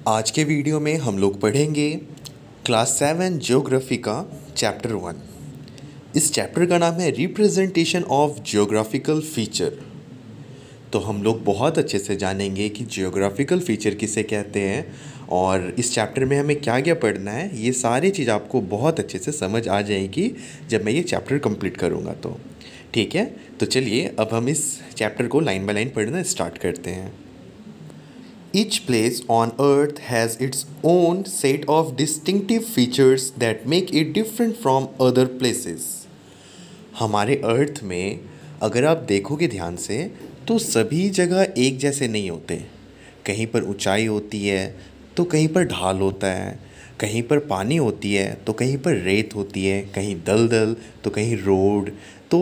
आज के वीडियो में हम लोग पढ़ेंगे क्लास 7 ज्योग्राफी का चैप्टर 1। इस चैप्टर का नाम है रिप्रेजेंटेशन ऑफ ज्योग्राफिकल फीचर। तो हम लोग बहुत अच्छे से जानेंगे कि ज्योग्राफिकल फीचर किसे कहते हैं और इस चैप्टर में हमें क्या क्या पढ़ना है। ये सारी चीज़ आपको बहुत अच्छे से समझ आ जाएगी जब मैं ये चैप्टर कंप्लीट करूँगा। तो ठीक है, तो चलिए अब हम इस चैप्टर को लाइन बाय लाइन पढ़ना स्टार्ट करते हैं। Each place on earth has its own set of distinctive features that make it different from other places. हमारे अर्थ में अगर आप देखोगे ध्यान से तो सभी जगह एक जैसे नहीं होते। कहीं पर ऊंचाई होती है तो कहीं पर ढाल होता है, कहीं पर पानी होती है तो कहीं पर रेत होती है, कहीं दलदल तो कहीं रोड। तो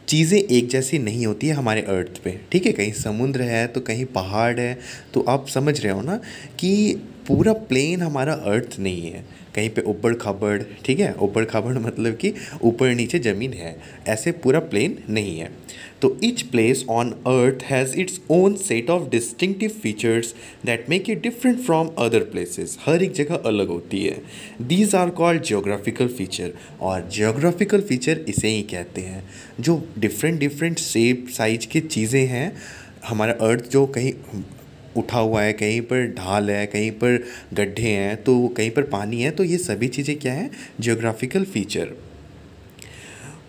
चीज़ें एक जैसी नहीं होती है हमारे अर्थ पे, ठीक है। कहीं समुद्र है तो कहीं पहाड़ है। तो आप समझ रहे हो ना कि पूरा प्लेन हमारा अर्थ नहीं है। कहीं पे ऊबड़ खाबड़, ठीक है, ऊबड़ खाबड़ मतलब कि ऊपर नीचे ज़मीन है, ऐसे पूरा प्लेन नहीं है। तो each place on earth has its own set of distinctive features that make it different from other places. हर एक जगह अलग होती है। These are called geographical feature. और जियोग्राफिकल फीचर इसे ही कहते हैं जो डिफरेंट डिफरेंट शेप साइज की चीज़ें हैं। हमारा अर्थ जो कहीं उठा हुआ है, कहीं पर ढाल है, कहीं पर गड्ढे हैं, तो कहीं पर पानी है, तो ये सभी चीज़ें क्या हैं? Geographical feature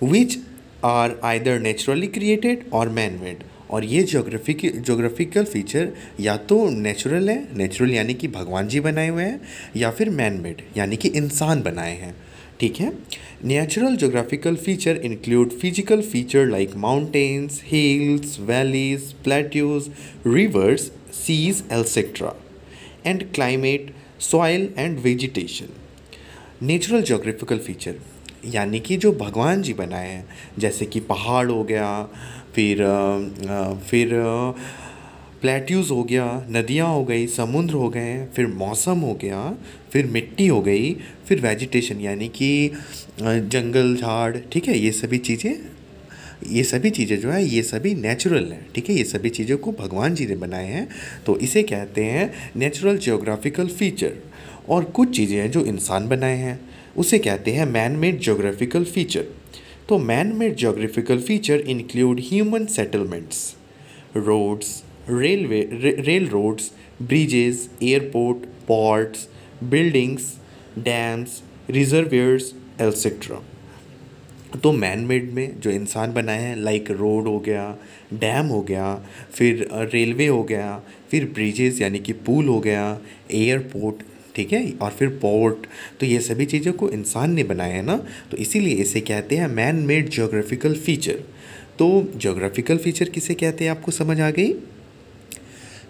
which are either naturally created और मैन मेड। और ये जोग्राफिकल फीचर या तो नेचुरल है, नेचुरल यानी कि भगवान जी बनाए हुए हैं, या फिर मैन मेड यानी कि इंसान बनाए हैं, ठीक है। Natural geographical feature include physical feature like mountains, hills, valleys, plateaus, rivers, seas etcetera, and climate, soil and vegetation. Natural geographical feature यानी कि जो भगवान जी बनाए हैं, जैसे कि पहाड़ हो गया, फिर प्लेट्यूज़ हो गया, नदियाँ हो गई, समुद्र हो गए, फिर मौसम हो गया, फिर मिट्टी हो गई, फिर वेजिटेशन यानी कि जंगल झाड़, ठीक है। ये सभी चीज़ें जो है ये सभी नेचुरल हैं, ठीक है। ये सभी चीज़ों को भगवान जी ने बनाए हैं, तो इसे कहते हैं नेचुरल जियोग्राफिकल फीचर। और कुछ चीज़ें हैं जो इंसान बनाए हैं, उसे कहते हैं मैन मेड जियोग्राफिकल फीचर। तो man made geographical feature include human settlements, roads, railroads, bridges, airport, ports, buildings, dams, reservoirs etcetera. तो मैन मेड में जो इंसान बनाए हैं लाइक रोड हो गया, डैम हो गया, फिर रेलवे हो गया, फिर ब्रिजेस यानी कि पुल हो गया, एयरपोर्ट, ठीक है, और फिर पोर्ट। तो ये सभी चीज़ों को इंसान ने बनाया है ना, तो इसीलिए इसे कहते हैं मैन मेड जियोग्राफिकल फीचर। तो जियोग्राफिकल फीचर किसे कहते हैं, आपको समझ आ गई?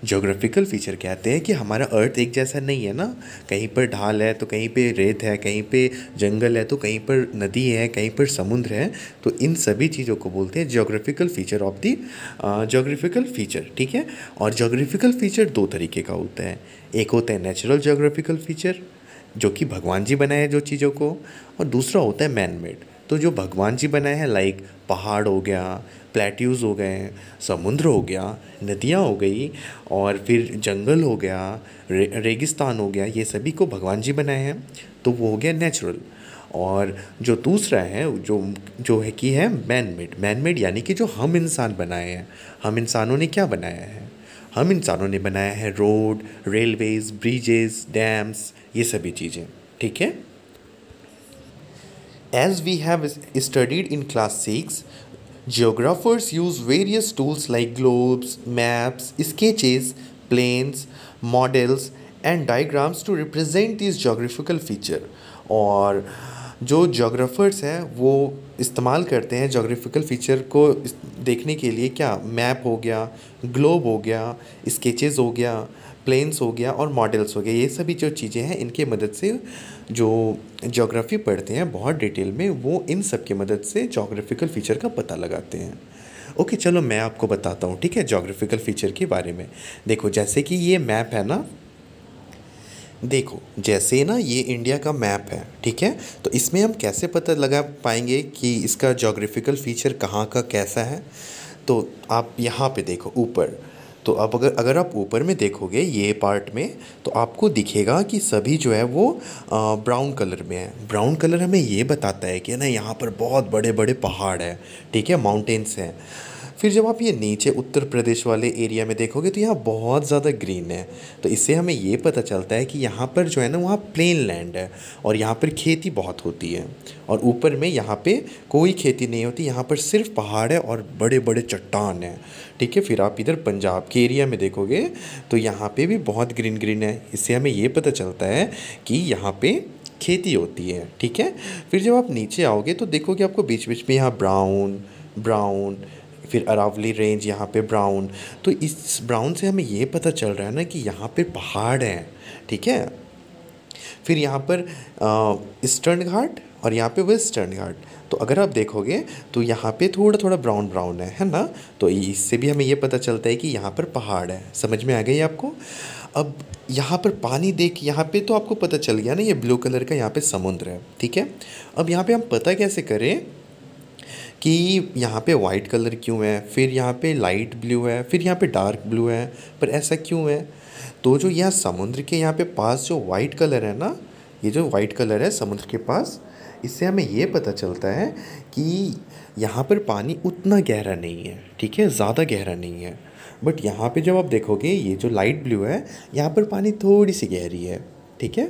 ज्योग्राफिकल फीचर कहते हैं कि हमारा अर्थ एक जैसा नहीं है ना। कहीं पर ढाल है तो कहीं पे रेत है, कहीं पे जंगल है तो कहीं पर नदी है, कहीं पर समुद्र है। तो इन सभी चीज़ों को बोलते हैं geographical feature of the geographical feature, ठीक है। और ज्योग्राफिकल फीचर दो तरीके का होता है। एक होता है नेचुरल ज्योग्राफिकल फीचर जो कि भगवान जी बनाए हैं जो चीज़ों को, और दूसरा होता है मैन मेड। तो जो भगवान जी बनाए हैं लाइक पहाड़ हो गया, प्लेट्यूज़ हो गए, समुद्र हो गया, नदियाँ हो गई, और फिर जंगल हो गया, रेगिस्तान हो गया, ये सभी को भगवान जी बनाए हैं, तो वो हो गया नेचुरल। और जो दूसरा है जो जो है कि है मैन मेड यानी कि जो हम इंसान बनाए हैं। हम इंसानों ने क्या बनाया है? हम इंसानों ने बनाया है रोड, रेलवेज, ब्रिजेस, डैम्स, ये सभी चीज़ें, ठीक है। As we have studied in class 6, geographers use various tools like globes, maps, sketches, planes, models, and diagrams to represent these geographical feature. और जो जोग्राफर्स हैं वो इस्तेमाल करते हैं जोग्राफिकल फ़ीचर को देखने के लिए। क्या? मैप हो गया, ग्लोब हो गया, स्केचेस हो गया, प्लेन्स हो गया और मॉडल्स हो गए। ये सभी जो चीज़ें हैं इनके मदद से जो ज्योग्राफी पढ़ते हैं बहुत डिटेल में, वो इन सब की मदद से जोग्राफिकल फ़ीचर का पता लगाते हैं। ओके, चलो मैं आपको बताता हूँ, ठीक है, जोग्राफिकल फ़ीचर के बारे में। देखो, जैसे कि ये मैप है ना, देखो जैसे ना ये इंडिया का मैप है, ठीक है। तो इसमें हम कैसे पता लगा पाएंगे कि इसका जोग्राफिकल फ़ीचर कहाँ का कैसा है? तो आप यहाँ पे देखो ऊपर, तो अब अगर आप ऊपर में देखोगे ये पार्ट में, तो आपको दिखेगा कि सभी जो है वो ब्राउन कलर में है। ब्राउन कलर हमें ये बताता है कि ना यहाँ पर बहुत बड़े बड़े पहाड़ हैं, ठीक है, माउंटेन्स हैं। फिर जब आप ये नीचे उत्तर प्रदेश वाले एरिया में देखोगे तो यहाँ बहुत ज़्यादा ग्रीन है। तो इससे हमें ये पता चलता है कि यहाँ पर जो है ना वहाँ प्लेन लैंड है और यहाँ पर खेती बहुत होती है। और ऊपर में यहाँ पे कोई खेती नहीं होती, यहाँ पर सिर्फ पहाड़ है और बड़े बड़े चट्टान हैं, ठीक है। फिर आप इधर पंजाब के एरिया में देखोगे तो यहाँ पे भी बहुत ग्रीन ग्रीन है। इससे हमें ये पता चलता है कि यहाँ पे खेती होती है, ठीक है। फिर जब आप नीचे आओगे तो देखोगे आपको बीच बीच में यहाँ ब्राउन ब्राउन, फिर अरावली रेंज यहाँ पे ब्राउन। तो इस ब्राउन से हमें ये पता चल रहा है ना कि यहाँ पे पहाड़ हैं, ठीक है। फिर यहाँ पर ईस्टर्न घाट और यहाँ पे वेस्टर्न घाट। तो अगर आप देखोगे तो यहाँ पे थोड़ा थोड़ा ब्राउन ब्राउन है ना। तो इससे भी हमें ये पता चलता है कि यहाँ पर पहाड़ है। समझ में आ गई आपको? अब यहाँ पर पानी देख, यहाँ पे तो आपको पता चल गया ना ये ब्लू कलर का यहाँ पे समुद्र है, ठीक है। अब यहाँ पे हम पता कैसे करें कि यहाँ पे वाइट कलर क्यों है, फिर यहाँ पे लाइट ब्लू है, फिर यहाँ पे डार्क ब्लू है, पर ऐसा क्यों है? तो जो यहाँ समुद्र के यहाँ पे पास जो वाइट कलर है ना, ये जो वाइट कलर है समुद्र के पास, इससे हमें ये पता चलता है कि यहाँ पर पानी उतना गहरा नहीं है, ठीक है, ज़्यादा गहरा नहीं है। बट यहाँ पे जब आप देखोगे ये जो लाइट ब्लू है, यहाँ पर पानी थोड़ी सी गहरी है, ठीक है।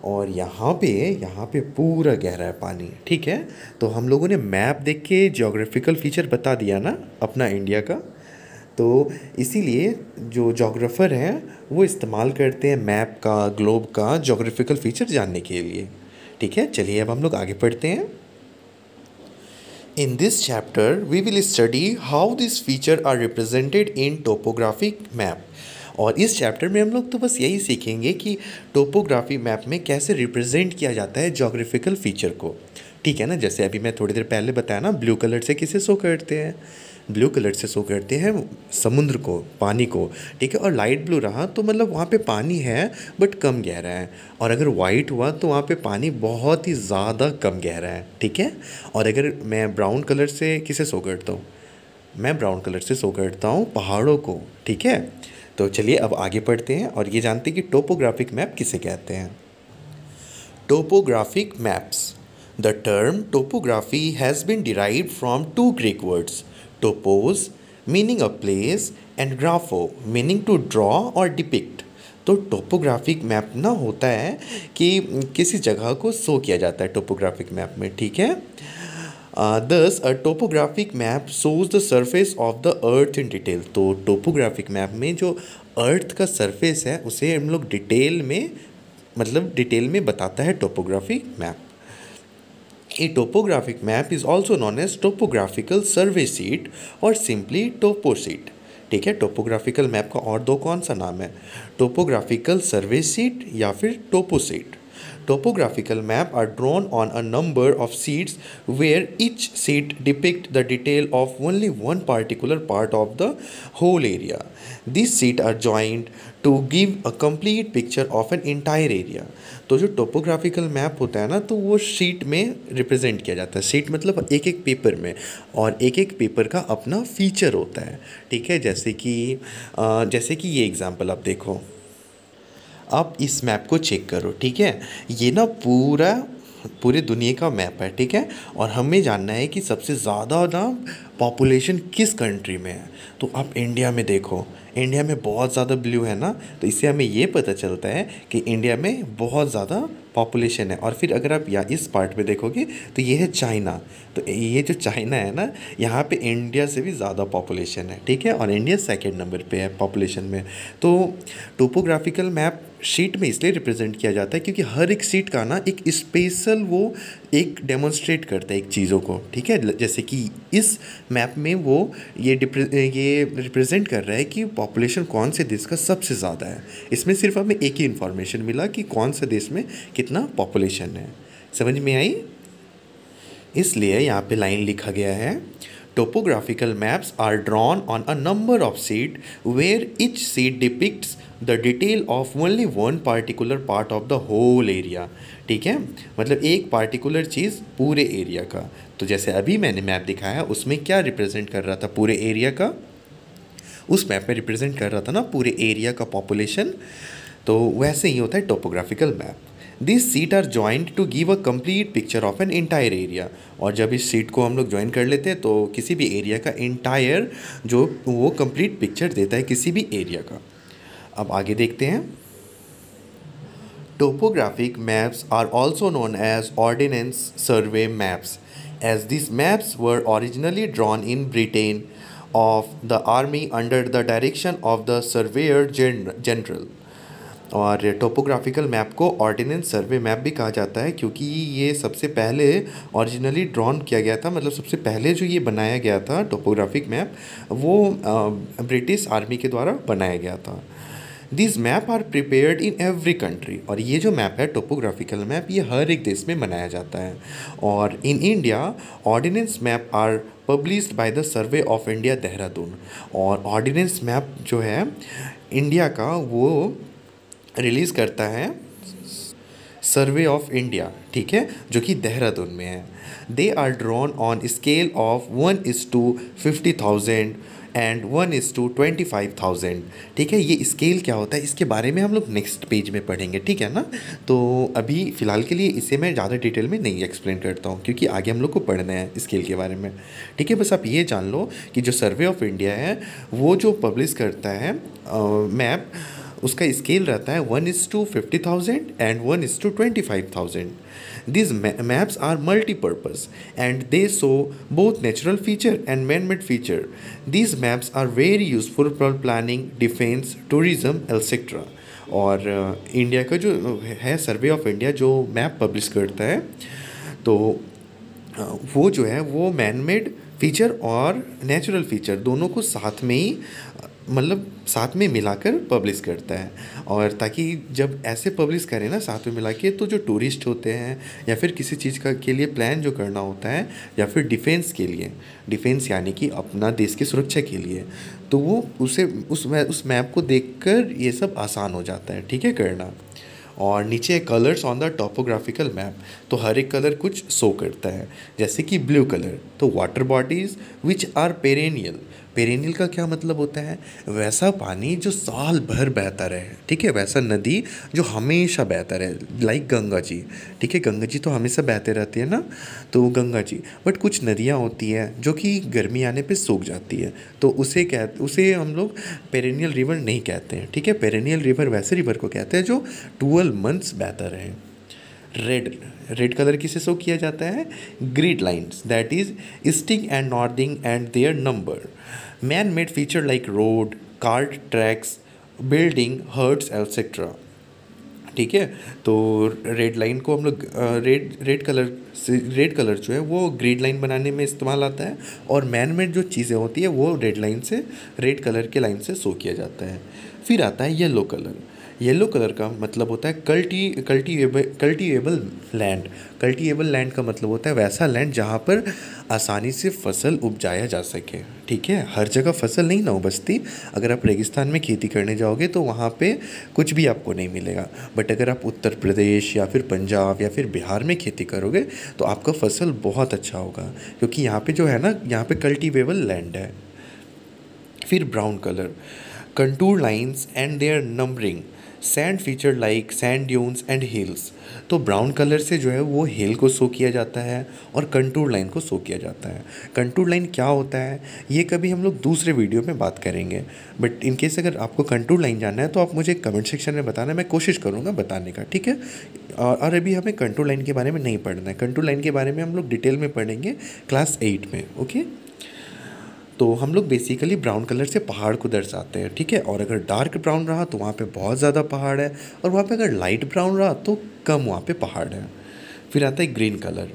और यहाँ पे पूरा गहरा है पानी, ठीक है। तो हम लोगों ने मैप देख के ज्योग्राफिकल फीचर बता दिया ना अपना इंडिया का। तो इसीलिए जो जोग्राफ़र हैं वो इस्तेमाल करते हैं मैप का, ग्लोब का ज्योग्राफिकल फीचर जानने के लिए, ठीक है। चलिए अब हम लोग आगे पढ़ते हैं। In this chapter, we will study how these features are represented in topographic map. और इस चैप्टर में हम लोग तो बस यही सीखेंगे कि टोपोग्राफी मैप में कैसे रिप्रेजेंट किया जाता है जोग्राफिकल फीचर को, ठीक है ना। जैसे अभी मैं थोड़ी देर पहले बताया ना, ब्लू कलर से किसे शो करते हैं? ब्लू कलर से शो करते हैं समुद्र को, पानी को, ठीक है। और लाइट ब्लू रहा तो मतलब वहाँ पे पानी है बट कम गहरा है। और अगर वाइट हुआ तो वहाँ पे पानी बहुत ही ज़्यादा कम गहरा है, ठीक है। और अगर मैं ब्राउन कलर से किसे शो करता हूँ? मैं ब्राउन कलर से शो करता हूँ पहाड़ों को, ठीक है। तो चलिए अब आगे पढ़ते हैं और ये जानते हैं कि टोपोग्राफिक मैप किसे कहते हैं। Topographic maps. The term topography has been derived from two Greek words, topos meaning a place and grapho meaning to draw or depict. तो टोपोग्राफिक मैप ना होता है कि किसी जगह को शो किया जाता है टोपोग्राफिक मैप में, ठीक है। Thus, a topographic map shows the surface of the earth in detail. तो टोपोग्राफिक मैप में जो अर्थ का सरफेस है उसे हम लोग डिटेल में, मतलब डिटेल में बताता है topographic map. A topographic map is also known as topographical survey sheet और simply topo sheet, ठीक है। टोपोग्राफिकल मैप का और दो कौन सा नाम है? टोपोग्राफिकल सर्वे शीट या फिर टोपो sheet. Topographical map are drawn on a number of sheets where each sheet depicts the detail of only one particular part of the whole area. These sheets are joined to give a complete picture of an entire area. तो जो topographical map होता है ना, तो वो sheet में represent किया जाता है। शीट मतलब एक एक पेपर में, और एक एक पेपर का अपना फीचर होता है, ठीक है। जैसे कि ये एग्जांपल आप देखो, आप इस मैप को चेक करो, ठीक है। ये ना पूरे दुनिया का मैप है, ठीक है। और हमें जानना है कि सबसे ज़्यादा ना पॉपुलेशन किस कंट्री में है। तो आप इंडिया में देखो, इंडिया में बहुत ज़्यादा ब्लू है ना, तो इससे हमें ये पता चलता है कि इंडिया में बहुत ज़्यादा पॉपुलेशन है। और फिर अगर आप इस पार्ट में देखोगे तो ये है चाइना। तो ये जो चाइना है ना, यहाँ पे इंडिया से भी ज़्यादा पॉपुलेशन है, ठीक है। और इंडिया सेकंड नंबर पे है पॉपुलेशन में। तो टोपोग्राफिकल मैप शीट में इसलिए रिप्रेजेंट किया जाता है क्योंकि हर एक शीट का ना एक स्पेशल वो एक डेमोन्स्ट्रेट करता है एक चीज़ों को, ठीक है। जैसे कि इस मैप में वो ये रिप्रेजेंट कर रहा है कि पॉपुलेशन कौन से देश का सबसे ज़्यादा है। इसमें सिर्फ हमें एक ही इन्फॉर्मेशन मिला कि कौन से देश में कितना पॉपुलेशन है। समझ में आई? इसलिए यहाँ पे लाइन लिखा गया है, topographical maps are drawn on a number of sheet where each sheet depicts the detail of only one particular part of the whole area, ठीक है। मतलब एक पार्टिकुलर चीज़ पूरे एरिया का। तो जैसे अभी मैंने मैप दिखाया उसमें क्या रिप्रेजेंट कर रहा था पूरे एरिया का? उस मैप में रिप्रेजेंट कर रहा था ना पूरे एरिया का पॉपुलेशन, तो वैसे ही होता है topographical map. This sheet are joint to give a complete picture of an entire area. और जब इस सीट को हम लोग ज्वाइन कर लेते हैं तो किसी भी एरिया का इंटायर जो वो कंप्लीट पिक्चर देता है किसी भी एरिया का। अब आगे देखते हैं। Topographic maps are also known as ordnance survey maps, as these maps were originally drawn in Britain of the army under the direction of the surveyor general। और टोपोग्राफिकल मैप को ऑर्डिनेंस सर्वे map भी कहा जाता है क्योंकि ये सबसे पहले ओरिजिनली ड्रॉन किया गया था, मतलब सबसे पहले जो ये बनाया गया था टोपोग्राफिक मैप वो ब्रिटिश आर्मी के द्वारा बनाया गया था। This map are prepared in every country. और ये जो मैप है टोपोग्राफिकल मैप ये हर एक देश में बनाया जाता है। और in India ordnance map are published by the Survey of India Dehradun. और ऑर्डिनेंस मैप जो है इंडिया का वो रिलीज़ करता है सर्वे ऑफ इंडिया, ठीक है, जो कि देहरादून में है। They are drawn on scale of 1:50,000 and 1:25,000। ठीक है, ये स्केल क्या होता है इसके बारे में हम लोग नेक्स्ट पेज में पढ़ेंगे, ठीक है ना। तो अभी फ़िलहाल के लिए इसे मैं ज़्यादा डिटेल में नहीं एक्सप्लेन करता हूँ क्योंकि आगे हम लोग को पढ़ना है स्केल के बारे में, ठीक है। बस आप ये जान लो कि जो सर्वे ऑफ इंडिया है वो जो पब्लिश करता है मैप उसका स्केल रहता है 1:50,000 and 1:25,000। These maps are multi-purpose and they show both natural feature and man-made feature. These maps are very useful for planning, defense, tourism, etc. और इंडिया का जो है सर्वे ऑफ इंडिया जो मैप पब्लिश करता है तो वो जो है वो मैन मेड फीचर और नेचुरल फीचर दोनों को साथ में ही मतलब साथ में मिलाकर पब्लिश करता है। और ताकि जब ऐसे पब्लिश करें ना साथ में मिला के तो जो टूरिस्ट होते हैं या फिर किसी चीज़ का के लिए प्लान जो करना होता है या फिर डिफेंस के लिए, डिफेंस यानी कि अपना देश की सुरक्षा के लिए, तो वो उसे उस मैप को देखकर ये सब आसान हो जाता है, ठीक है, करना। और नीचे colours on the topographical map, तो हर एक कलर कुछ शो करता है। जैसे कि ब्लू कलर तो water bodies which are perennial. Perennial का क्या मतलब होता है, वैसा पानी जो साल भर बहता रहे, ठीक है, वैसा नदी जो हमेशा बहता रहे, लाइक गंगा जी, ठीक है, गंगा जी तो हमेशा बहते रहती है ना, तो गंगा जी। बट कुछ नदियाँ होती हैं जो कि गर्मी आने पे सूख जाती है, तो उसे हम लोग पेरेनियल रिवर नहीं कहते हैं, ठीक है। पेरेनियल रिवर वैसे रिवर को कहते हैं जो 12 मंथ्स बहता रहे। रेड कलर किसे शो किया जाता है, grid lines that is easting and northing and their number. Man made feature like road, cart tracks, building, huts etcetera, ठीक है। तो रेड लाइन को हम लोग रेड कलर जो है वो ग्रिड लाइन बनाने में इस्तेमाल आता है। और मैन मेड जो चीज़ें होती है वो रेड कलर के लाइन से शो किया जाता है। फिर आता है येलो कलर। येलो कलर का मतलब होता है कल्टीवेबल लैंड। कल्टीवेबल लैंड का मतलब होता है वैसा लैंड जहाँ पर आसानी से फसल उपजाया जा सके, ठीक है। हर जगह फसल नहीं ना उपजती, अगर आप रेगिस्तान में खेती करने जाओगे तो वहाँ पे कुछ भी आपको नहीं मिलेगा। बट अगर आप उत्तर प्रदेश या फिर पंजाब या फिर बिहार में खेती करोगे तो आपका फसल बहुत अच्छा होगा क्योंकि यहाँ पे जो है ना यहाँ पे कल्टीवेबल लैंड है। फिर brown colour, contour lines and their numbering, sand feature like sand dunes and hills. तो ब्राउन कलर से जो है वो हिल को शो किया जाता है और कंटूर लाइन को शो किया जाता है। कंटूर लाइन क्या होता है ये कभी हम लोग दूसरे वीडियो में बात करेंगे, बट इन केस अगर आपको कंटूर लाइन जानना है तो आप मुझे कमेंट सेक्शन में बताना, मैं कोशिश करूँगा बताने का, ठीक है। और अभी हमें कंटूर लाइन के बारे में नहीं पढ़ना है, कंटूर लाइन के बारे में हम लोग डिटेल में पढ़ेंगे क्लास 8 में, ओके। तो हम लोग बेसिकली ब्राउन कलर से पहाड़ को दर्शाते हैं, ठीक है। और अगर डार्क ब्राउन रहा तो वहाँ पे बहुत ज़्यादा पहाड़ है और वहाँ पे अगर लाइट ब्राउन रहा तो कम वहाँ पे पहाड़ है। फिर आता है ग्रीन कलर।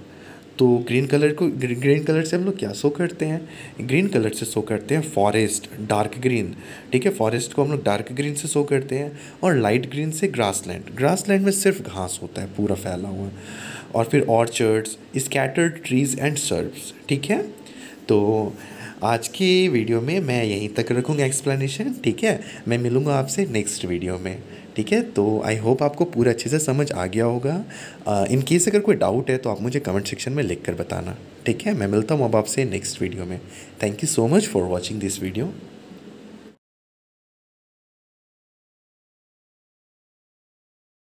तो ग्रीन कलर से हम लोग क्या शो करते हैं, ग्रीन कलर से शो करते हैं फॉरेस्ट, डार्क ग्रीन, ठीक है। फॉरेस्ट को हम लोग डार्क ग्रीन से शो करते हैं और लाइट ग्रीन से ग्रासलैंड में सिर्फ घास होता है पूरा फैला हुआ। और फिर orchards, scattered trees and shrubs, ठीक है। तो आज की वीडियो में मैं यहीं तक रखूँगा एक्सप्लेनेशन, ठीक है। मैं मिलूँगा आपसे नेक्स्ट वीडियो में, ठीक है। तो आई होप आपको पूरा अच्छे से समझ आ गया होगा। इन केस अगर कोई डाउट है तो आप मुझे कमेंट सेक्शन में लिख कर बताना, ठीक है। मैं मिलता हूँ अब आपसे नेक्स्ट वीडियो में। Thank you so much for watching this video.